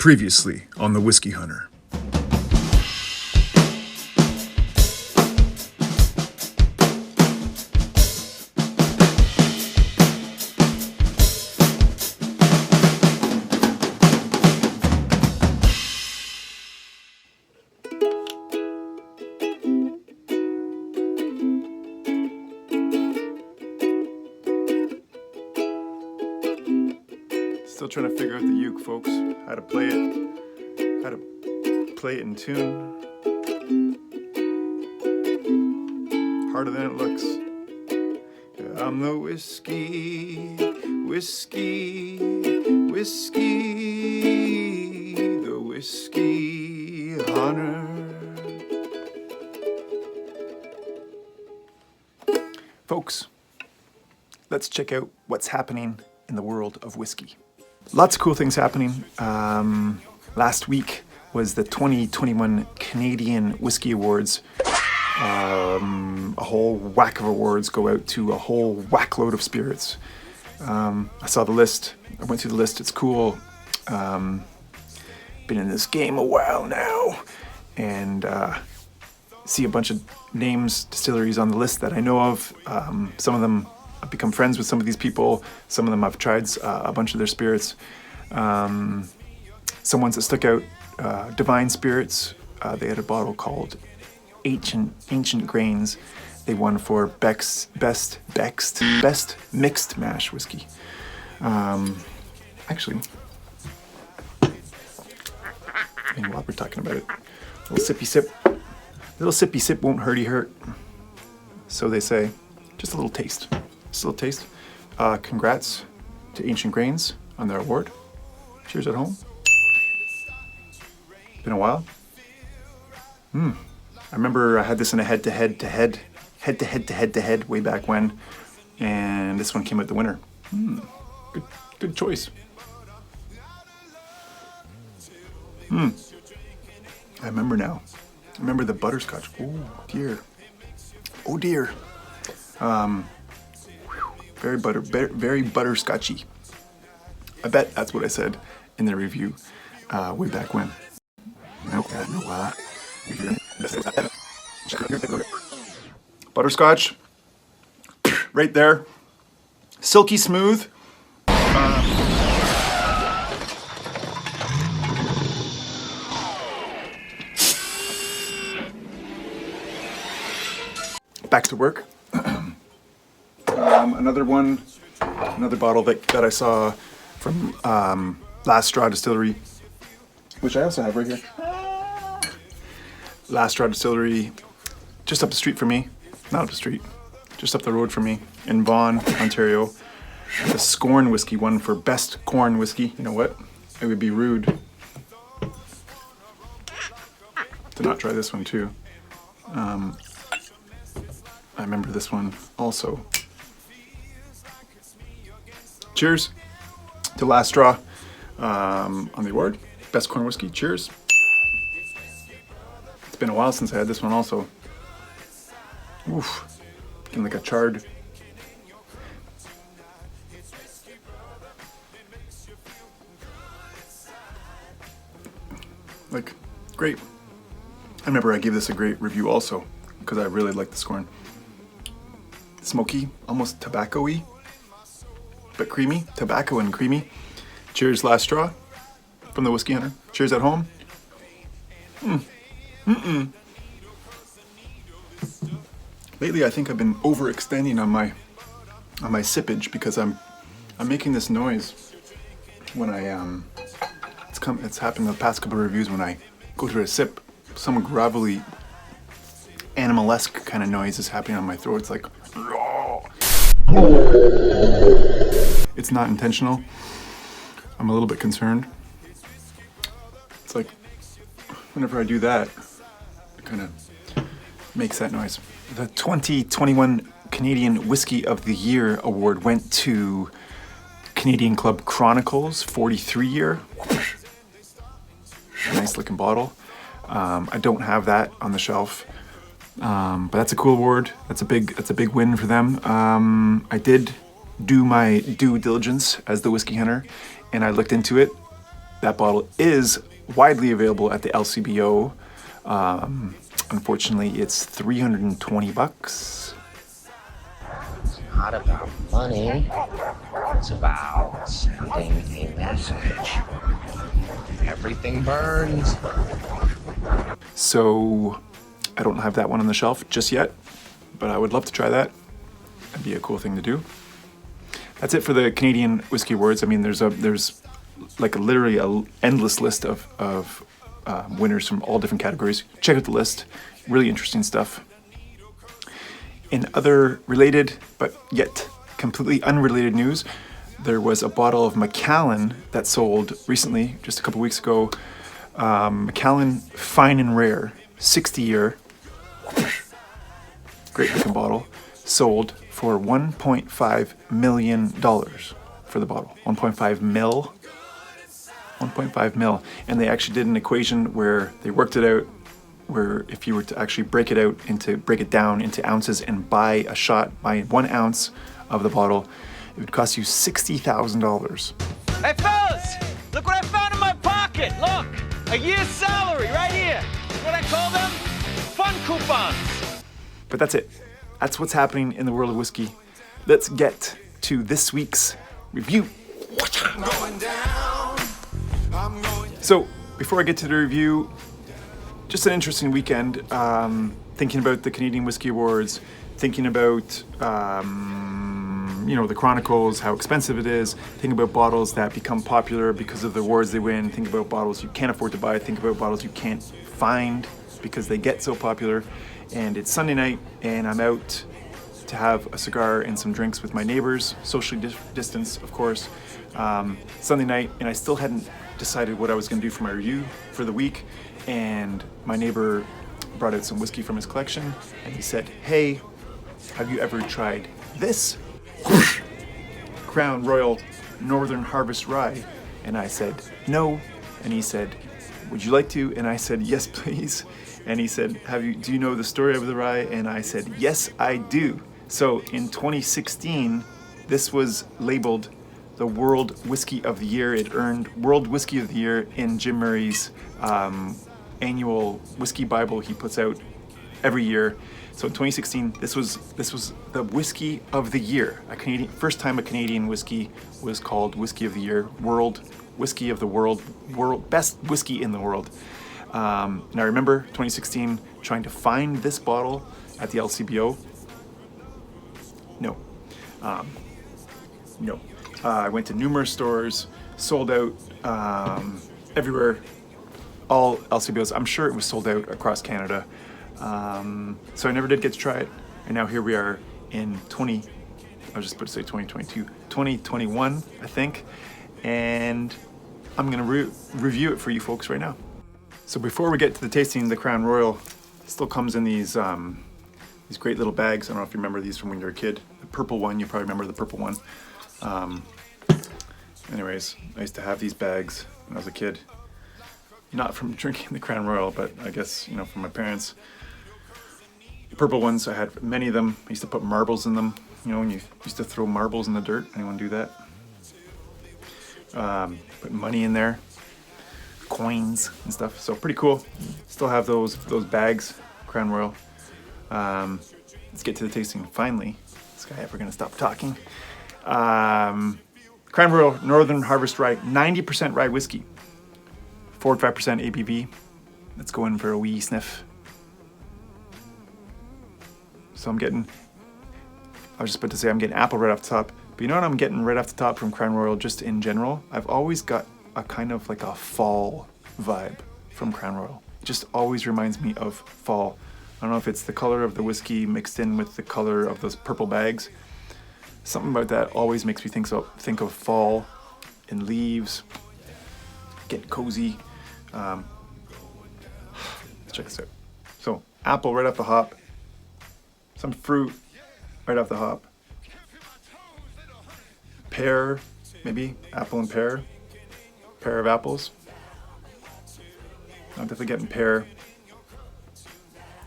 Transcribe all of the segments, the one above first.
Previously on the Whiskey Hunter. Still trying to figure out the uke, folks. How to play it in tune. Harder than it looks. Yeah, I'm the whiskey, whiskey, whiskey, the whiskey hunter. Folks, let's check out what's happening in the world of whiskey. Lots of cool things happening. Last week was the 2021 Canadian Whiskey Awards. A whole whack of awards go out to a whole whack load of spirits. I saw the list. I went through the list. It's cool. Been in this game a while now, and see a bunch of names, distilleries on the list that I know of. Some of them I've become friends with some of these people. Some of them I've tried a bunch of their spirits. Some ones that stuck out, Divine Spirits. They had a bottle called Ancient Grains. They won for best mixed mash whiskey. Actually, while we're talking about it, a little sippy sip won't hurt. So they say. Just a little taste. Just a little taste. Congrats to Ancient Grains on their award. Cheers at home. Been a while. I remember I had this in a head-to-head way back when, and this one came out the winner. Good choice. I remember now. I remember the butterscotch. Oh dear. Oh dear. Very butterscotchy. I bet that's what I said in the review way back when. Butterscotch, right there. Silky smooth. Back to work. Another bottle that I saw from Last Straw Distillery, which I also have right here. Last Straw Distillery, just up the street from me. Not up the street, just up the road from me in Vaughan, Ontario. The Scorn Whiskey won for best corn whiskey. You know what? It would be rude to not try this one too. I remember this one also. Cheers to Last Straw on the award. Best corn whiskey. Cheers. It's been a while since I had this one also. Oof. Getting like a charred. Like, great. I remember I gave this a great review also because I really like the Scorn. Smoky, almost tobacco-y, but creamy. Tobacco and creamy. Cheers, Last Straw from the Whiskey Hunter. Cheers at home. Lately, I think I've been overextending on my sippage because I'm making this noise when I it's happened the past couple of reviews when I go through a sip. Some gravelly, animal-esque kind of noise is happening on my throat. It's like, it's not intentional. I'm a little bit concerned. It's like, whenever I do that, it kind of makes that noise. The 2021 Canadian Whiskey of the Year award went to Canadian Club Chronicles 43 year. Nice looking bottle. I don't have that on the shelf. But that's a cool award. That's a big win for them. I did do my due diligence as the Whiskey Hunter, and I looked into it. That bottle is widely available at the LCBO. Unfortunately, it's $320. It's not about money. It's about sending a message. Everything burns. So I don't have that one on the shelf just yet, but I would love to try that. That'd be a cool thing to do. That's it for the Canadian Whiskey Awards. I mean, there's like literally an endless list of winners from all different categories. Check out the list. Really interesting stuff. In other related, but yet completely unrelated news, there was a bottle of Macallan that sold recently, just a couple weeks ago. Macallan Fine and Rare, 60-year. Great looking bottle. Sold for $1.5 million for the bottle. 1.5 mil. 1.5 mil. And they actually did an equation where they worked it out, where if you were to actually break it down into ounces and buy 1 ounce of the bottle, it would cost you $60,000. Hey fellas, look what I found in my pocket. Look, a year's salary right here. What I call them? Fun coupons. But that's it. That's what's happening in the world of whiskey. Let's get to this week's review. So before I get to the review, just an interesting weekend, thinking about the Canadian Whiskey Awards, thinking about the Chronicles, how expensive it is, think about bottles that become popular because of the awards they win, think about bottles you can't afford to buy, think about bottles you can't find because they get so popular. And it's Sunday night and I'm out to have a cigar and some drinks with my neighbors, socially distanced, of course. Sunday night, and I still hadn't decided what I was going to do for my review for the week. And my neighbor brought out some whiskey from his collection and he said, "Hey, have you ever tried this? Royale Northern Harvest Rye?" And I said, "No." And he said, "Would you like to?" And I said, "Yes, please." And he said, do you know the story of the rye? And I said, "Yes, I do." So in 2016, this was labeled the World Whiskey of the Year. It earned World Whiskey of the Year in Jim Murray's annual whiskey Bible he puts out every year. So in 2016, this was the Whiskey of the Year. First time a Canadian whiskey was called Whiskey of the Year, World Whiskey of the World, best whiskey in the world. And I remember 2016 trying to find this bottle at the LCBO. No. I went to numerous stores, sold out everywhere, all LCBOs. I'm sure it was sold out across Canada. So I never did get to try it. And now here we are in 2021, I think. And I'm going to review it for you folks right now. So before we get to the tasting, the Crown Royal still comes in these great little bags. I don't know if you remember these from when you were a kid. The purple one, you probably remember the purple one. Anyways, I used to have these bags when I was a kid. Not from drinking the Crown Royal, but I guess, from my parents. The purple ones, I had many of them. I used to put marbles in them. When you used to throw marbles in the dirt. Anyone do that? Put money in there. Coins and stuff. So pretty cool. Still have those bags, Crown Royal. Let's get to the tasting finally. Is this guy ever gonna stop talking? Crown Royal Northern Harvest Rye, 90% rye whiskey, 4.5% ABV. Let's go in for a wee sniff. So I was just about to say I'm getting apple right off the top, but you know what I'm getting right off the top from Crown Royal just in general? I've always got a kind of like a fall vibe from Crown Royal. It just always reminds me of fall. I don't know if it's the color of the whiskey mixed in with the color of those purple bags. Something about that always makes me think of fall and leaves, get cozy. Let's check this out. So apple right off the hop, some fruit right off the hop, pear, maybe apple and pear of apples. I'm definitely getting pear,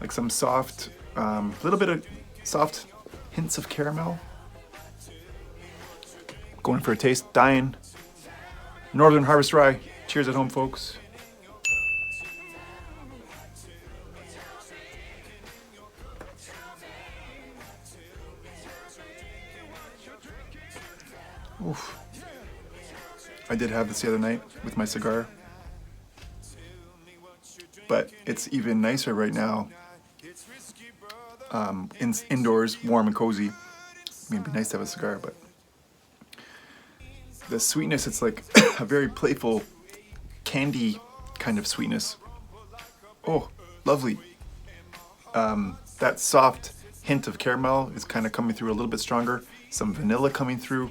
like some soft, little bit of soft hints of caramel. Going for a taste, Dying Northern Harvest Rye, Cheers at home, folks. Oof. I did have this the other night with my cigar, but it's even nicer right now. Indoors, warm and cozy. I mean, it'd be nice to have a cigar, but the sweetness, it's like a very playful candy kind of sweetness. Oh, lovely. That soft hint of caramel is kind of coming through a little bit stronger. Some vanilla coming through.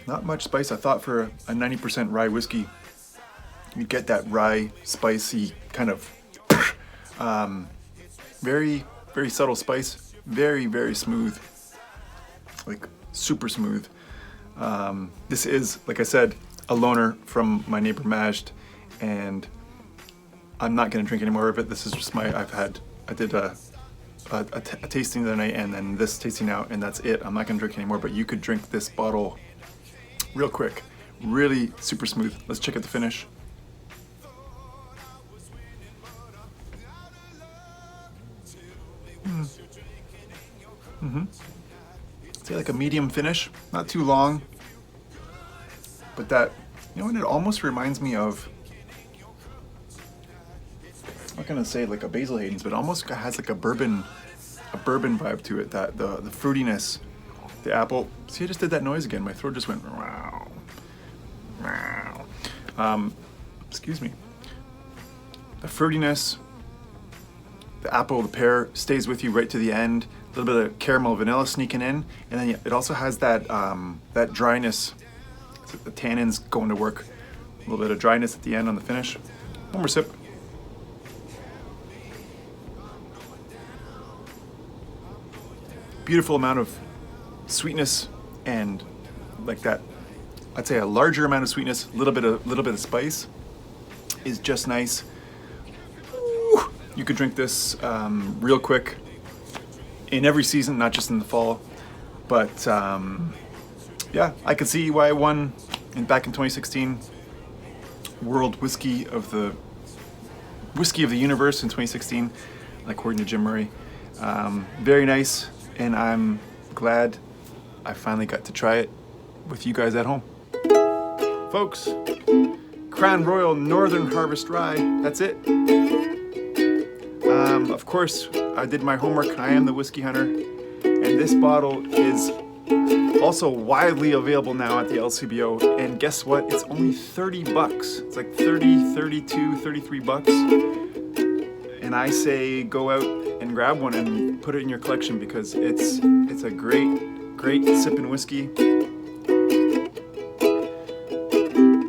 Not much spice. I thought for a 90% rye whiskey, you'd get that rye, spicy kind of very, very subtle spice. Very, very smooth. Like super smooth. This is, like I said, a loaner from my neighbor Majd, and I'm not going to drink any more of it. This is just I did a tasting the other night and then this tasting out, and that's it. I'm not going to drink anymore, but you could drink this bottle real quick. Really super smooth. Let's check out the finish. Say like a medium finish, not too long, but that, you know what, it almost reminds me of, I'm not gonna say like a Basil Hayden's, but it almost has like a bourbon vibe to it. That the fruitiness, the apple. See, I just did that noise again. My throat just went wow, wow. Excuse me. The fruitiness, the apple, the pear stays with you right to the end. A little bit of caramel, vanilla sneaking in, and then it also has that that dryness. The tannins going to work. A little bit of dryness at the end on the finish. One more sip. Beautiful amount of sweetness and like that. I'd say a larger amount of sweetness, little bit of spice is just nice. Ooh, you could drink this real quick in every season, not just in the fall. But yeah, I could see why I won back in 2016 World Whiskey of the Universe in 2016, according to Jim Murray. Very nice, and I'm glad I finally got to try it with you guys at home. Folks, Crown Royal Northern Harvest Rye, that's it. Of course, I did my homework. I am the Whiskey Hunter, and this bottle is also widely available now at the LCBO. And guess what? It's only 30 bucks. It's like 30, 32, 33 bucks. And I say go out and grab one and put it in your collection because it's a great sipping whiskey.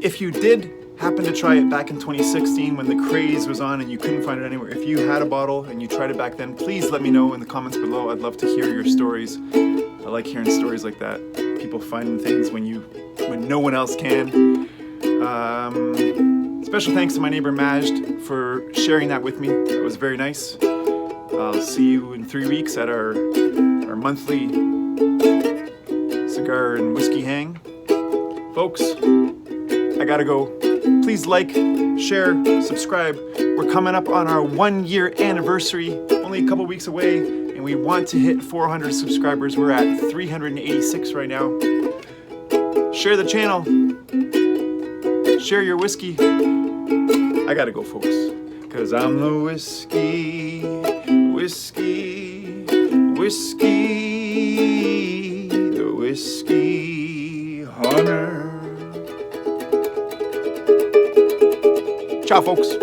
If you did happen to try it back in 2016 when the craze was on and you couldn't find it anywhere, if you had a bottle and you tried it back then, please let me know in the comments below. I'd love to hear your stories. I like hearing stories like that. People finding things when no one else can. Special thanks to my neighbor Majd for sharing that with me. That was very nice. I'll see you in 3 weeks at our monthly cigar and whiskey hang. Folks, I gotta go. Please like, share, subscribe. We're coming up on our 1-year anniversary, only a couple weeks away, and we want to hit 400 subscribers. We're at 386 right now. Share the channel. Share your whiskey. I gotta go, folks, because I'm the whiskey hunter. Ciao, folks.